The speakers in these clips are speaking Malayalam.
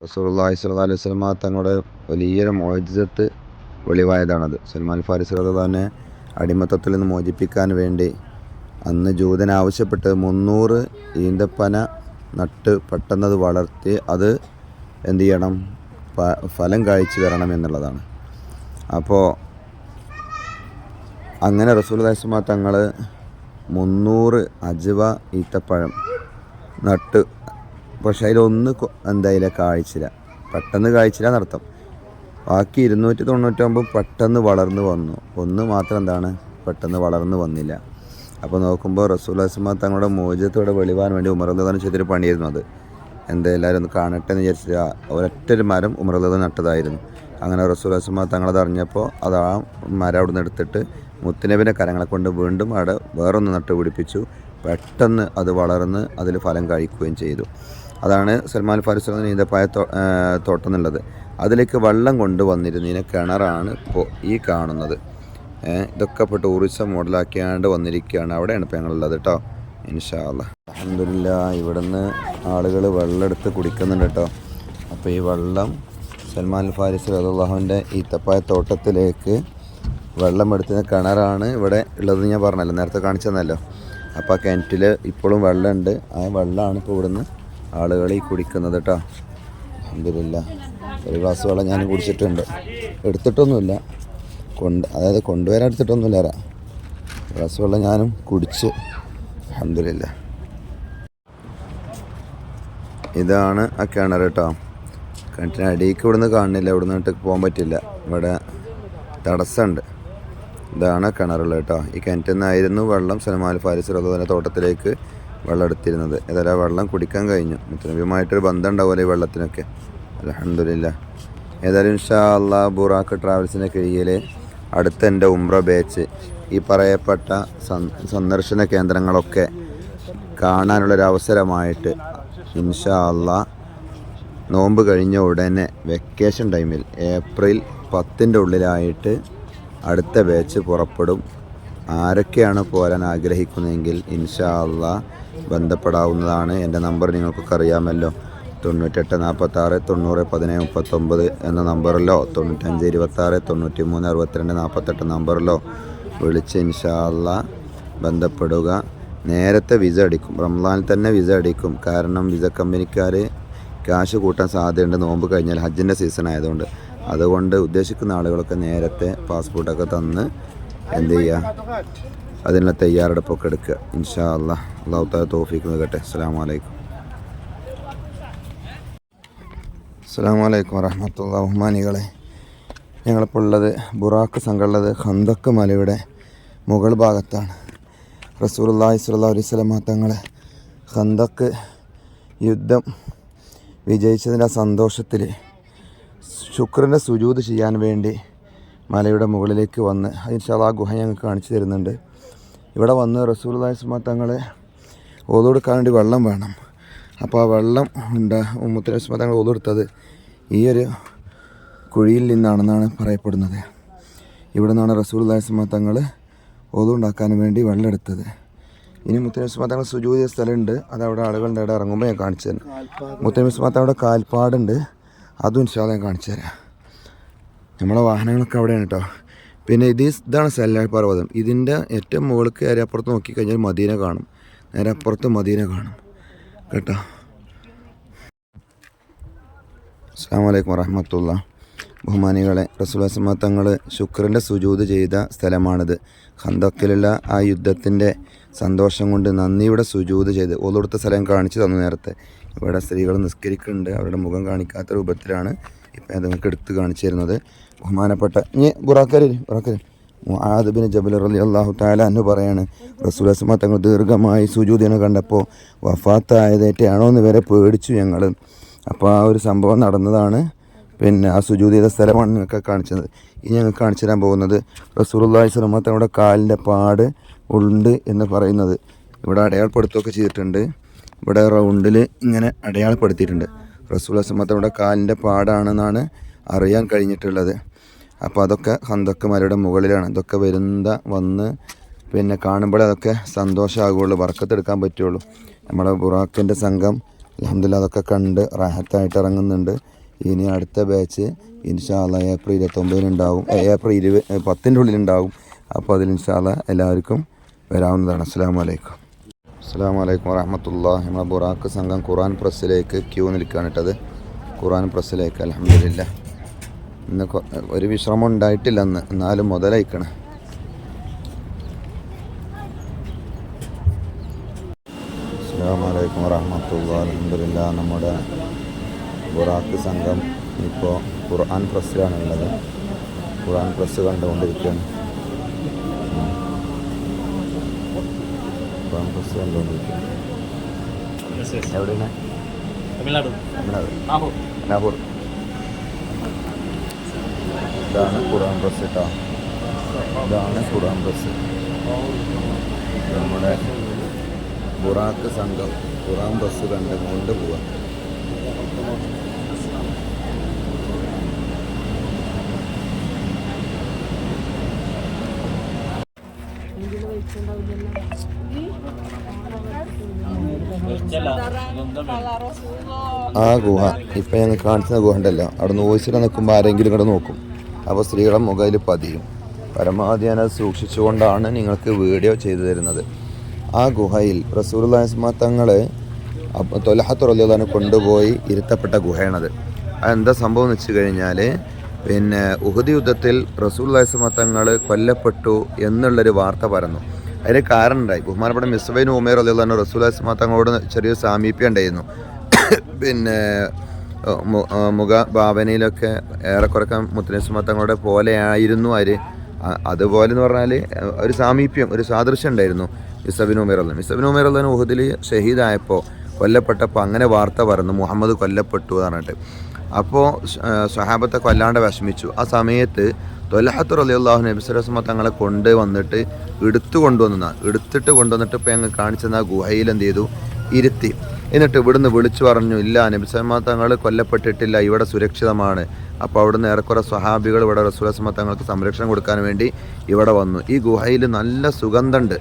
റസൂലുള്ളാഹി സ്വല്ലല്ലാഹു അലൈഹി വസല്ലമ തങ്ങളുടെ വലിയൊരു മുഅ്ജിസത്ത് വെളിവായതാണത്. സൽമാൻ ഫാരിസി റളിയല്ലാഹു അൻഹു അടിമത്തത്തിൽ നിന്ന് മോചിപ്പിക്കാൻ വേണ്ടി അന്ന് ജൂതൻ ആവശ്യപ്പെട്ട് 300 ഈന്തപ്പന നട്ട് പെട്ടെന്നത് വളർത്തി അത് എന്ത് ചെയ്യണം, ഫലം കായ്ച്ചു വരണം എന്നുള്ളതാണ്. അപ്പോൾ അങ്ങനെ റസൂലുള്ളാഹി സ്വല്ലല്ലാഹു അലൈഹി വസല്ലമ തങ്ങൾ 300 അജ്വ ഈത്തപ്പഴം നട്ട്. പക്ഷേ അതിലൊന്ന് എന്തായാലും കായ്ച്ചില്ല, പെട്ടെന്ന് കായ്ച്ചില്ല എന്നർത്ഥം. ബാക്കി 299 പെട്ടെന്ന് വളർന്നു വന്നു, ഒന്ന് മാത്രം എന്താണ് പെട്ടെന്ന് വളർന്നു വന്നില്ല. അപ്പോൾ നോക്കുമ്പോൾ റസൂലുള്ളാഹി സ്വല്ലല്ലാഹു അലൈഹി വസല്ലം തങ്ങളുടെ മോചിതത്തോടെ വെളിവാൻ വേണ്ടി ഉമർ റളിയല്ലാഹു അൻഹു ചെയ്തൊരു പണിയായിരുന്നു അത്. എല്ലാവരും ഒന്ന് കാണട്ടെ എന്ന് വിചാരിച്ചിട്ട് ഒരൊറ്റൊരു മരം ഉമർ റളിയല്ലാഹു അൻഹു നട്ടതായിരുന്നു. അങ്ങനെ റസൂലുള്ളാഹി സ്വല്ലല്ലാഹു അലൈഹി വസല്ലം തങ്ങളത് അറിഞ്ഞപ്പോൾ അത് ആ മരം അവിടെ നിന്ന് എടുത്തിട്ട് മുത്തുനബിൻ്റെ കരങ്ങളെ കൊണ്ട് വീണ്ടും അവിടെ വേറൊന്ന് നട്ട് പിടിപ്പിച്ചു. പെട്ടെന്ന് അത് വളർന്ന് അതിൽ ഫലം കഴിക്കുകയും ചെയ്തു. അതാണ് സൽമാൻ ഫാരിസി ഈന്തപ്പഴ തോട്ടം എന്നുള്ളത്. അതിലേക്ക് വെള്ളം കൊണ്ടുവന്നിരുന്നതിന് കിണറാണ് ഇപ്പോൾ ഈ കാണുന്നത്. ഇതൊക്കെ ഇപ്പോൾ ടൂറിസം മോഡലാക്കിയാണ്ട് വന്നിരിക്കുകയാണ്. അവിടെയാണ് ഇപ്പോൾ ഞങ്ങളുള്ളത് കേട്ടോ. ഇൻഷാ അല്ലാഹ് അൽഹംദുലില്ലാഹ് ഇവിടുന്ന് ആളുകൾ വെള്ളം എടുത്ത് കുടിക്കുന്നുണ്ട് കേട്ടോ. അപ്പോൾ ഈ വെള്ളം സൽമാൻ ഫാരിസി റളിയല്ലാഹുവിൻ്റെ ഈത്തപ്പഴ തോട്ടത്തിലേക്ക് വെള്ളം എടുത്തുന്ന കിണറാണ് ഇവിടെ ഉള്ളത്. ഞാൻ പറഞ്ഞല്ലോ, നേരത്തെ കാണിച്ചു തന്നല്ലോ. അപ്പോൾ ആ കിണറ്റിൽ ഇപ്പോഴും വെള്ളമുണ്ട്. ആ വെള്ളമാണ് ഇപ്പോൾ ഇവിടുന്ന് ആളുകൾ ഈ കുടിക്കുന്നത് കേട്ടോ. അൽഹംദുലില്ലാഹ് ഒരു ഗ്ലാസ് വെള്ളം ഞാൻ കുടിച്ചിട്ടുണ്ട്. എടുത്തിട്ടൊന്നുമില്ല, അതായത് കൊണ്ടുവരാൻ എടുത്തിട്ടൊന്നുമില്ല. ഗ്ലാസ് വെള്ളം ഞാനും കുടിച്ച് അൽഹംദുലില്ലാഹ്. ഇതാണ് ആ കിണർ കേട്ടോ. കിണറ്റിന് അടിയിലേക്ക് ഇവിടുന്ന് കാണുന്നില്ല, ഇവിടുന്ന് ഇട്ട് പോകാൻ പറ്റില്ല, ഇവിടെ തടസ്സമുണ്ട്. ഇതാണ് കിണറുള്ളത് കേട്ടോ. ഈ കിണറ്റിൽ നിന്നായിരുന്നു വെള്ളം സൽമാൻ ഫാരിസി റളിയല്ലാഹു തോട്ടത്തിലേക്ക് വെള്ളം എടുത്തിരുന്നത്. ഏതായാലും വെള്ളം കുടിക്കാൻ കഴിഞ്ഞു. മുത്തനബിയുമായിട്ടൊരു ബന്ധം ഉണ്ടാവുമല്ലോ ഈ വെള്ളത്തിനൊക്കെ. അൽഹംദുലില്ലാഹ്. ഏതായാലും ഇൻഷാ അല്ലാഹ് ബുറാക്ക് ട്രാവൽസിൻ്റെ കീഴിൽ അടുത്ത എൻ്റെ ഉംറ ബാച്ച് ഈ പറയപ്പെട്ട സന്ദർശന കേന്ദ്രങ്ങളൊക്കെ കാണാനുള്ളൊരവസരമായിട്ട് ഇൻഷാ അല്ലാഹ് നോമ്പ് കഴിഞ്ഞ ഉടനെ വെക്കേഷൻ ടൈമിൽ ഏപ്രിൽ 10 ഉള്ളിലായിട്ട് അടുത്ത ബാച്ച് പുറപ്പെടും. ആരൊക്കെയാണ് പോരാൻ ആഗ്രഹിക്കുന്നതെങ്കിൽ ഇൻഷാ അല്ലാഹ് ബന്ധപ്പെടാവുന്നതാണ്. എൻ്റെ നമ്പർ നിങ്ങൾക്കൊക്കെ അറിയാമല്ലോ, 98 46 90 17 39 എന്ന നമ്പറിലോ 95 26 93 62 48 നമ്പറിലോ വിളിച്ച് ഇൻഷാ അല്ലാഹ് ബന്ധപ്പെടുക. നേരത്തെ വിസ അടിക്കും, റംസാനിൽ തന്നെ വിസ അടിക്കും. കാരണം വിസ കമ്പനിക്കാർ ക്യാഷ് കൂട്ടാൻ സാധ്യതയുണ്ട് നോമ്പ് കഴിഞ്ഞാൽ, ഹജ്ജിൻ്റെ സീസൺ ആയതുകൊണ്ട്. അതുകൊണ്ട് ഉദ്ദേശിക്കുന്ന ആളുകളൊക്കെ നേരത്തെ പാസ്പോർട്ടൊക്കെ തന്ന് എന്ത് ചെയ്യുക, അതിനുള്ള തയ്യാറെടുപ്പൊക്കെ എടുക്കുക. ഇൻഷാ അല്ലാഹ്. അല്ലാഹു തആല തൗഫീഖ് നൽകട്ടെ. അസ്സലാമു അലൈക്കും. അസ്സലാമു അലൈക്കും വറഹ്മത്തുള്ളാഹി. ബഹുമാനികളെ, ഞങ്ങളിപ്പോൾ ഉള്ളത് ബുറാക്ക് സംഘമുള്ളത് ഖന്തക്ക് മലയുടെ മുകൾ ഭാഗത്താണ്. റസൂലുള്ളാഹി സ്വല്ലല്ലാഹു അലൈഹി വസല്ലം തങ്ങളെ ഖന്തക്ക് യുദ്ധം വിജയിച്ചതിൻ്റെ സന്തോഷത്തിൽ ശുക്രൻ്റെ സുജൂദ് ചെയ്യാൻ വേണ്ടി മലയുടെ മുകളിലേക്ക് വന്ന് ഇൻഷാ അല്ലാഹ് ഗുഹ ഞങ്ങൾക്ക് കാണിച്ചു തരുന്നുണ്ട്. ഇവിടെ വന്ന് റസൂലുള്ളാഹി സ്വല്ലല്ലാഹു അലൈഹി വസല്ലം തങ്ങളെ ഓതു കൊടുക്കാൻ വേണ്ടി വെള്ളം വേണം. അപ്പോൾ ആ വെള്ളം മുത്തനബി സ്വല്ലല്ലാഹു അലൈഹി വസല്ലം തങ്ങൾ ഓതു കൊടുത്തത് ഈ ഒരു കുഴിയിൽ നിന്നാണെന്നാണ് പറയപ്പെടുന്നത്. ഇവിടെ നിന്നാണ് റസൂലുള്ളാഹി സ്വല്ലല്ലാഹു അലൈഹി വസല്ലം തങ്ങൾ ഓതു ഉണ്ടാക്കാൻ വേണ്ടി വെള്ളം എടുത്തത്. ഇനി മുത്തനബി സ്വല്ലല്ലാഹു അലൈഹി വസല്ലം തങ്ങൾ സുജൂദ് ചെയ്ത സ്ഥലമുണ്ട്, അതവിടെ ആളുകളുടെ ഇടയിൽ ഇറങ്ങുമ്പോൾ ഞാൻ കാണിച്ചു തരാം. മുത്തനബി സ്വല്ലല്ലാഹു അലൈഹി വസല്ലം തങ്ങളുടെ കാൽപ്പാടുണ്ട്, അതും ഇൻഷാ അല്ലാഹ് ഞാൻ കാണിച്ചു തരാം. നമ്മളെ വാഹനങ്ങളൊക്കെ അവിടെയാണ് കേട്ടോ. പിന്നെ ഇതാണ് സല്ലാ പർവ്വതം. ഇതിൻ്റെ ഏറ്റവും മുകളിൽ കയറി അപ്പുറത്ത് നോക്കിക്കഴിഞ്ഞാൽ മദീന കാണും, നേരെ അപ്പുറത്ത് മദീന കാണും കേട്ടോ. അസ്സലാമു അലൈക്കും വറഹ്മത്തുള്ളാഹി. ബഹുമാനികളെ, റസൂലുള്ളാഹി സ്വല്ലല്ലാഹു അലൈഹി വസല്ലം തങ്ങൾ ശുക്രൻ്റെ സുജൂദ് ചെയ്ത സ്ഥലമാണിത്. ഖന്തക്കിലുള്ള ആ യുദ്ധത്തിൻ്റെ സന്തോഷം കൊണ്ട് നന്ദിയുടെ സുജൂദ് ചെയ്ത് ഓതൊടുത്ത സ്ഥലം കാണിച്ചു തന്നു നേരത്തെ. ഇവിടെ സ്ത്രീകൾ നിസ്കരിക്കുന്നുണ്ട്, അവരുടെ മുഖം കാണിക്കാത്ത രൂപത്തിലാണ് ഇപ്പം നിങ്ങൾക്ക് എടുത്ത് കാണിച്ചു തരുന്നത്. ബഹുമാനപ്പെട്ട ബുറാക്കരി മുആദ് ബിൻ ജബൽ റളിയല്ലാഹു തആല അൻഹു പറയാണ്, റസൂലുള്ളാഹി സ്വല്ലല്ലാഹു അലൈഹി വസല്ലം തങ്ങൾ ദീർഘമായി സുജൂദിനെ കണ്ടപ്പോൾ വഫാത്തായതേറ്റാണോ എന്ന് വരെ പേടിച്ചു ഞങ്ങൾ. അപ്പോൾ ആ ഒരു സംഭവം നടന്നതാണ്. പിന്നെ ആ സുജൂദ് ചെയ്ത സ്ഥലമാണ് നിങ്ങൾക്ക് കാണിച്ചത്. ഇനി ഞങ്ങൾക്ക് കാണിച്ചു തരാൻ പോകുന്നത് റസൂലുള്ളാഹി സ്വല്ലല്ലാഹു അലൈഹി വസല്ലം തങ്ങളുടെ കാലിൻ്റെ പാട് ഉണ്ട് എന്ന് പറയുന്നത്. ഇവിടെ അടയാളപ്പെടുത്തുകയൊക്കെ ചെയ്തിട്ടുണ്ട്. ഇവിടെ റൗണ്ടിൽ ഇങ്ങനെ അടയാളപ്പെടുത്തിയിട്ടുണ്ട്. റസൂലുള്ളാഹി സ്വല്ലല്ലാഹു അലൈഹി വസല്ലം കാലിൻ്റെ പാടാണെന്നാണ് അറിയാൻ കഴിഞ്ഞിട്ടുള്ളത്. അപ്പോൾ അതൊക്കെ ഖന്തക്ക് മലയുടെ മുകളിലാണ്. ഇതൊക്കെ വന്ന് പിന്നെ കാണുമ്പോൾ അതൊക്കെ സന്തോഷമാകുള്ളൂ, ബർക്കത്തെടുക്കാൻ പറ്റുള്ളൂ. നമ്മുടെ ബുറാക്കിൻ്റെ സംഘം അൽഹംദുലില്ലാഹ് അതൊക്കെ കണ്ട് റാഹത്തായിട്ട് ഇറങ്ങുന്നുണ്ട്. ഇനി അടുത്ത ബാച്ച് ഇൻഷാ അല്ലാ ഏപ്രിൽ 29 ഉണ്ടാവും, ഏപ്രിൽ 10-ൻ്റെ ഉള്ളിലുണ്ടാവും. അപ്പോൾ അതിൽ ഇൻഷാ അല്ലാ എല്ലാവർക്കും വരാവുന്നതാണ്. അസ്സലാമു അലൈക്കും. അസ്സലാമു അലൈക്കും വറഹ്മത്തുള്ളാഹി. നമ്മളെ ബുറാക്ക് സംഘം ഖുർആൻ പ്രസ്സിലേക്ക് ക്യൂ നിൽക്കുകയാണ് ഇട്ടത്. ഖുർആൻ പ്രസ്സിലേക്ക് അൽഹംദുലില്ലാ. ഇന്ന് ഒരു വിശ്രമം ഉണ്ടായിട്ടില്ല, അന്ന് എന്നാലും മുതലയിക്കണം. അസ്സലാമു അലൈക്കും വറഹ്മത്തുള്ളാഹി. അൽഹംദുലില്ലാ. നമ്മുടെ ബുറാക്ക് സംഘം ഇപ്പോൾ ഖുർആൻ പ്രസ്സിലാണുള്ളത്. ഖുർആൻ പ്രസ് കണ്ടുകൊണ്ടിരിക്കുകയാണ്. ഖുർആൻ പ്രസ് കണ്ടുകൊണ്ടിരിക്കുകയാണ്. എവിടെയാണ്? തമിഴ്നാട് നാഗൂർ. ഇതാണ് ഖുർആൻ പ്രസ് കേട്ടോ. ഇതാണ് ഖുർആൻ പ്രസ്. നമ്മുടെ ബുറാക്ക് സംഘം ഖുർആൻ പ്രസ് കണ്ടുകൊണ്ട് പോവാം. ആ ഗുഹ ഇപ്പം ഞങ്ങൾ കാണിച്ച ഗുഹ ഉണ്ടല്ലോ, അവിടെ നിന്ന് വോയിസിൽ നിൽക്കുമ്പോൾ ആരെങ്കിലും ഇവിടെ നോക്കും. അപ്പോൾ സ്ത്രീകളുടെ മുഖയിൽ പതിയും. പരമാവധി ഞാനത് സൂക്ഷിച്ചുകൊണ്ടാണ് നിങ്ങൾക്ക് വീഡിയോ ചെയ്തു തരുന്നത്. ആ ഗുഹയിൽ റസൂലുള്ളാഹി സ്വല്ലല്ലാഹു അലൈഹി വസല്ലം തങ്ങൾ ത്വൽഹത്ത് റളിയല്ലാഹു അൻഹു കൊണ്ടുപോയി ഇരുത്തപ്പെട്ട ഗുഹയാണത്. അതെന്താ സംഭവം എന്ന് വെച്ച് കഴിഞ്ഞാൽ, പിന്നെ ഉഹദ് യുദ്ധത്തിൽ റസൂലുള്ളാഹി സ്വല്ലല്ലാഹു അലൈഹി വസല്ലം തങ്ങൾ കൊല്ലപ്പെട്ടു എന്നുള്ളൊരു വാർത്ത പരന്നു. അതിന് കാരണം ഉണ്ടായി. ബഹുമാനപ്പെട്ട മിസ്ബ ഇബ്നു ഉമൈർ റളിയല്ലാഹു അൻഹു റസൂലുള്ളാഹി സ്വല്ലല്ലാഹു അലൈഹി വസല്ലം തങ്ങളോട് ചെറിയൊരു സാമീപ്യം ഉണ്ടായിരുന്നു. പിന്നെ ഭാവനയിലൊക്കെ ഏറെക്കുറക്കം മുത്തനബി സ്വല്ലല്ലാഹു അലൈഹി വസല്ലം തങ്ങളുടെ പോലെയായിരുന്നു അവർ. അതുപോലെ എന്ന് പറഞ്ഞാൽ ഒരു സാമീപ്യം, ഒരു സാദൃശ്യം ഉണ്ടായിരുന്നു മിസ്ബ ഇബ്നു ഉമൈർ റളിയല്ലാഹു അൻഹു. മിസ്ബ ഇബ്നു ഉമൈർ റളിയല്ലാഹു അൻഹു ഉഹദിൽ ഷഹീദായപ്പോൾ, കൊല്ലപ്പെട്ടപ്പോൾ അങ്ങനെ വാർത്ത പറഞ്ഞു മുഹമ്മദ് കൊല്ലപ്പെട്ടു എന്ന് പറഞ്ഞിട്ട്. അപ്പോൾ സ്വഹാബത്തെ കൊല്ലാണ്ട് വിഷമിച്ചു. ആ സമയത്ത് ത്വൽഹത്ത് റളിയല്ലാഹു അൻഹു നബി സല്ലല്ലാഹു അലൈഹി വസല്ലം തങ്ങളെ കൊണ്ടുവന്നിട്ട് എടുത്തിട്ട് കൊണ്ടുവന്നിട്ട് ഇപ്പോൾ ഞങ്ങൾ കാണിച്ചെന്ന ഗുഹയിൽ എന്ത് ചെയ്തു, ഇരുത്തി. എന്നിട്ട് ഇവിടുന്ന് വിളിച്ചു പറഞ്ഞു, ഇല്ല നബി സല്ലല്ലാഹു അലൈഹി വസല്ലം തങ്ങൾ കൊല്ലപ്പെട്ടിട്ടില്ല, ഇവിടെ സുരക്ഷിതമാണ്. അപ്പോൾ അവിടുന്ന് ഏറെക്കുറെ സ്വഹാബികൾ ഇവിടെ റസൂലുള്ളാഹി സ്വല്ലല്ലാഹു അലൈഹി വസല്ലം തങ്ങൾക്ക് സംരക്ഷണം കൊടുക്കാൻ വേണ്ടി ഇവിടെ വന്നു. ഈ ഗുഹയിൽ നല്ല സുഗന്ധമുണ്ട്.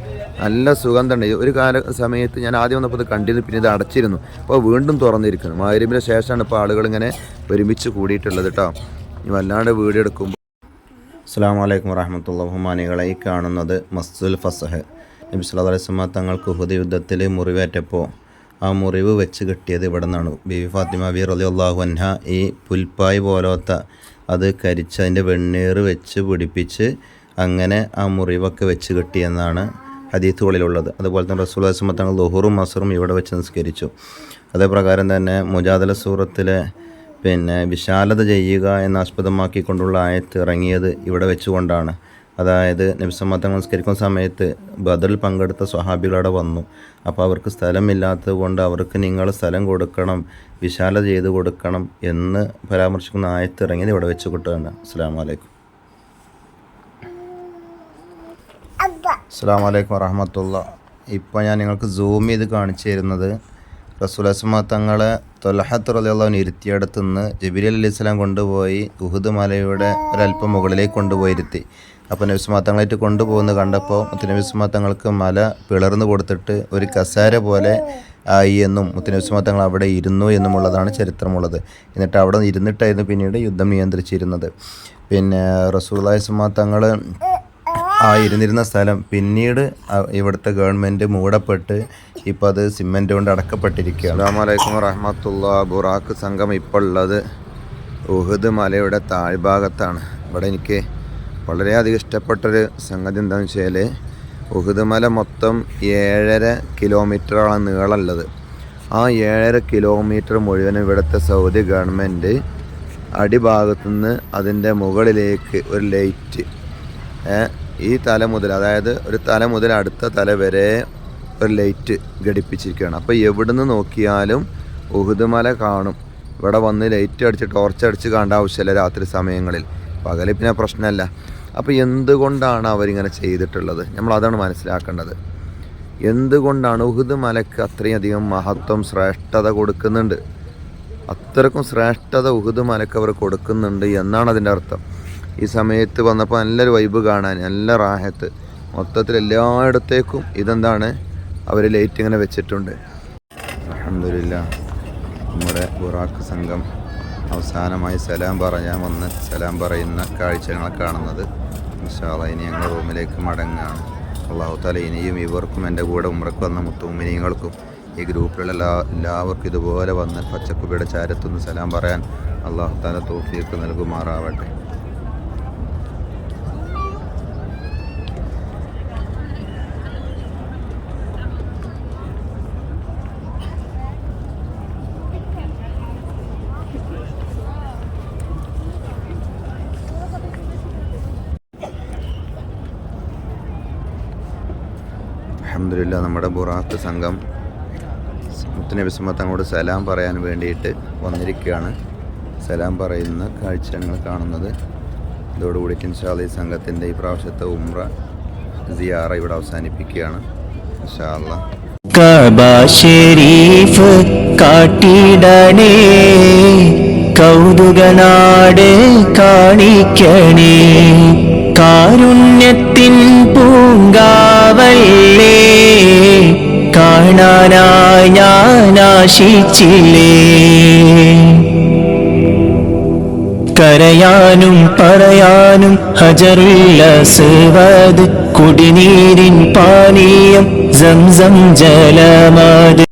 ഒരു സമയത്ത് ഞാൻ ആദ്യം വന്നപ്പോൾ ഇത് കണ്ടിരുന്നു, പിന്നെ ഇത് അടച്ചിരുന്നു. അപ്പോൾ വീണ്ടും തുറന്നിരിക്കുന്നു. മഗ്‌രിബിന് ശേഷമാണ് ഇപ്പോൾ ആളുകളിങ്ങനെ ഒരുമിച്ച് കൂടിയിട്ടുള്ളത് കേട്ടോ. വല്ലാണ്ട് വീഡിയോ എടുക്കുമ്പോൾ. അസ്സലാമു അലൈക്കും വറഹ്മത്തുള്ളാഹി. ബഹുമാനികളെ, ഈ കാണുന്നത് മസ്ജിദുൽ ഫസഹ്. നബി സല്ലല്ലാഹു അലൈഹി വസല്ലം തങ്ങൾക്ക് ഉഹദ് യുദ്ധത്തിൽ മുറിവേറ്റപ്പോൾ ആ മുറിവ് വെച്ച് കിട്ടിയത് ഇവിടെ നിന്നാണ്. ബീവി ഫാത്തിമ റളിയല്ലാഹു അൻഹ ഈ പുൽപ്പായ് പോലത്തെ അത് കരിച്ച് അതിൻ്റെ വെണ്ണീർ വെച്ച് പിടിപ്പിച്ച് അങ്ങനെ ആ മുറിവൊക്കെ വെച്ച് കിട്ടിയെന്നാണ് ഹദീസുകളിലുള്ളത്. അതുപോലെ തന്നെ റസൂലുള്ളാഹി സ്വല്ലല്ലാഹു അലൈഹി വസല്ലം തങ്ങൾ ളുഹറും അസ്റും ഇവിടെ വെച്ച് നിസ്കരിച്ചു. അതേപ്രകാരം തന്നെ മുജാദല സൂറത്തിലെ പിന്നെ വിശാലത ചെയ്യുക എന്ന ആസ്പദമാക്കിക്കൊണ്ടുള്ള ആയത്ത് ഇറങ്ങിയത് ഇവിടെ വെച്ചുകൊണ്ടാണ്. അതായത് നബി സല്ലല്ലാഹു അലൈഹി വസല്ലം നിസ്കരിക്കുന്ന സമയത്ത് ബദറിൽ പങ്കെടുത്ത സ്വഹാബികളവിടെ വന്നു. അപ്പോൾ അവർക്ക് സ്ഥലമില്ലാത്തത് കൊണ്ട് അവർക്ക് നിങ്ങൾ സ്ഥലം കൊടുക്കണം, വിശാലത ചെയ്ത് കൊടുക്കണം എന്ന് പരാമർശിക്കുന്ന ആയത്ത് ഇറങ്ങിയത് ഇവിടെ വെച്ച് കിട്ടുകയാണ്. അസ്സലാമു അലൈക്കും. അസ്സലാമു അലൈക്കും വറഹ്മത്തുള്ളാഹി. ഇപ്പോൾ ഞാൻ നിങ്ങൾക്ക് സൂം ചെയ്ത് കാണിച്ചു തരുന്നത് റസൂലുള്ളാഹി സ്വല്ലല്ലാഹു അലൈഹി വസല്ലം തങ്ങളെ ത്വൽഹത്ത് റളിയല്ലാഹു അൻഹു ഇരുത്തിയടുത്ത് നിന്ന് ജിബ്രീൽ അലൈഹിസ്സലാം കൊണ്ടുപോയി ഉഹദ് മലയുടെ ഒരല്പം മുകളിലേക്ക് കൊണ്ടുപോയി ഇരുത്തി. അപ്പോൾ നബി സ്വല്ലല്ലാഹു അലൈഹി വസല്ലം തങ്ങളായിട്ട് കൊണ്ടുപോകുന്നത് കണ്ടപ്പോൾ മുത്തുനബി സ്വല്ലല്ലാഹു അലൈഹി വസല്ലം തങ്ങൾക്ക് മല പിളർന്നു കൊടുത്തിട്ട് ഒരു കസേര പോലെ ആയി എന്നും മുത്തുനബി സ്വല്ലല്ലാഹു അലൈഹി വസല്ലം തങ്ങൾ അവിടെ ഇരുന്നു എന്നുമുള്ളതാണ് ചരിത്രമുള്ളത്. എന്നിട്ട് അവിടെ ഇരുന്നിട്ടായിരുന്നു പിന്നീട് യുദ്ധം നിയന്ത്രിച്ചിരുന്നത്. പിന്നെ റസൂലുള്ളാഹി സ്വല്ലല്ലാഹു അലൈഹി വസല്ലം തങ്ങൾ ആ ഇരുന്നിരുന്ന സ്ഥലം പിന്നീട് ഇവിടുത്തെ ഗവൺമെൻറ് മൂടപ്പെട്ട് ഇപ്പോൾ അത് സിമെൻ്റ് കൊണ്ട് അടക്കപ്പെട്ടിരിക്കുകയാണ്. അസ്സലാമു അലൈക്കും വറഹ്മത്തുള്ളാഹി. ബുറാക്ക് സംഘം ഇപ്പോൾ ഉള്ളത് ഉഹദ് മലയുടെ താഴ്ഭാഗത്താണ്. ഇവിടെ എനിക്ക് വളരെയധികം ഇഷ്ടപ്പെട്ടൊരു സംഗതി എന്താണെന്ന് വെച്ചാൽ, ഉഹദ് മല മൊത്തം 7.5 കിലോമീറ്ററാണ് നീളമുള്ളത്. ആ 7.5 കിലോമീറ്റർ മുഴുവനും ഇവിടുത്തെ സൗദി ഗവൺമെൻറ് അടിഭാഗത്തുനിന്ന് അതിൻ്റെ മുകളിലേക്ക് ഒരു ലൈറ്റ്, ഈ തല മുതൽ, അതായത് ഒരു തല മുതൽ അടുത്ത തല വരെ ഒരു ലൈറ്റ് ഘടിപ്പിച്ചിരിക്കുകയാണ്. അപ്പോൾ എവിടുന്ന് നോക്കിയാലും ഉഹദ് മല കാണും. ഇവിടെ വന്ന് ലൈറ്റ് അടിച്ച് ടോർച്ചടിച്ച് കാണേണ്ട ആവശ്യമില്ല രാത്രി സമയങ്ങളിൽ. പകൽ പിന്നെ പ്രശ്നമല്ല. അപ്പോൾ എന്തുകൊണ്ടാണ് അവരിങ്ങനെ ചെയ്തിട്ടുള്ളത്, നമ്മളതാണ് മനസ്സിലാക്കേണ്ടത്. എന്തുകൊണ്ടാണ് ഉഹദ് മലക്ക് അത്രയും അധികം മഹത്വം, ശ്രേഷ്ഠത കൊടുക്കുന്നുണ്ട്? അത്രക്കും ശ്രേഷ്ഠത ഉഹദ് മലക്ക് അവർ കൊടുക്കുന്നുണ്ട് എന്നാണ് അതിൻ്റെ അർത്ഥം. ഈ സമയത്ത് വന്നപ്പോൾ നല്ലൊരു വൈബ് കാണാൻ, നല്ല റാഹത്ത്, മൊത്തത്തിൽ എല്ലായിടത്തേക്കും ഇതെന്താണ് അവർ ലൈറ്റ് ഇങ്ങനെ വെച്ചിട്ടുണ്ട്. അൽഹംദുലില്ലാഹ്. നമ്മുടെ ബുറാക്ക് സംഘം അവസാനമായി സലാം പറയാൻ വന്ന് സലാം പറയുന്ന കാഴ്ചകളെ കാണുന്നത്. ഇൻഷാ അല്ലാഹ് ഇനി ഞങ്ങൾ റൂമിലേക്ക് മടങ്ങുകയാണ്. അല്ലാഹു തആല ഇനിയും ഇവർക്കും എൻ്റെ കൂടെ ഉംറക്ക് വന്ന മുത്തുമുമിനീങ്ങൾക്കും ഈ ഗ്രൂപ്പിലുള്ള എല്ലാവർക്കും ഇതുപോലെ വന്ന് പച്ചക്കുബിയുടെ ചാരത്തുനിന്ന് സലാം പറയാൻ അല്ലാഹു തആല തൗഫീഖ് നൽകുമാറാവട്ടെ. അൽഹംദുലില്ലാ നമ്മുടെ ബുറാത്ത് സംഘം മുത്തുനബി തങ്ങളോട് സലാം പറയാൻ വേണ്ടിയിട്ട് വന്നിരിക്കുകയാണ്. സലാം പറയുന്ന കാഴ്ച ഞങ്ങൾ കാണുന്നത്. ഇതോടുകൂടി ഇൻഷാ അല്ലാഹ് ഈ സംഘത്തിൻ്റെ ഈ പ്രാവശ്യത്തെ ഉംറ സിയാറ ഇവിടെ അവസാനിപ്പിക്കുകയാണ്. ഇൻഷാ അല്ലാഹ് കഅബ ശരീഫ് കാട്ടിടണേ, കൗതുകനാട് കാണിക്കണേ, കാരുണ്യത്തിൻ പൂങ്കാവല്ലേ, കാണാനായി ഞാൻ ആശിച്ചില്ലേ. കരയാനും പറയാനും ഹജറുൽ അസ്വദ്, കുടിനീരിൻ പാനീയം സംസം ജലമത്.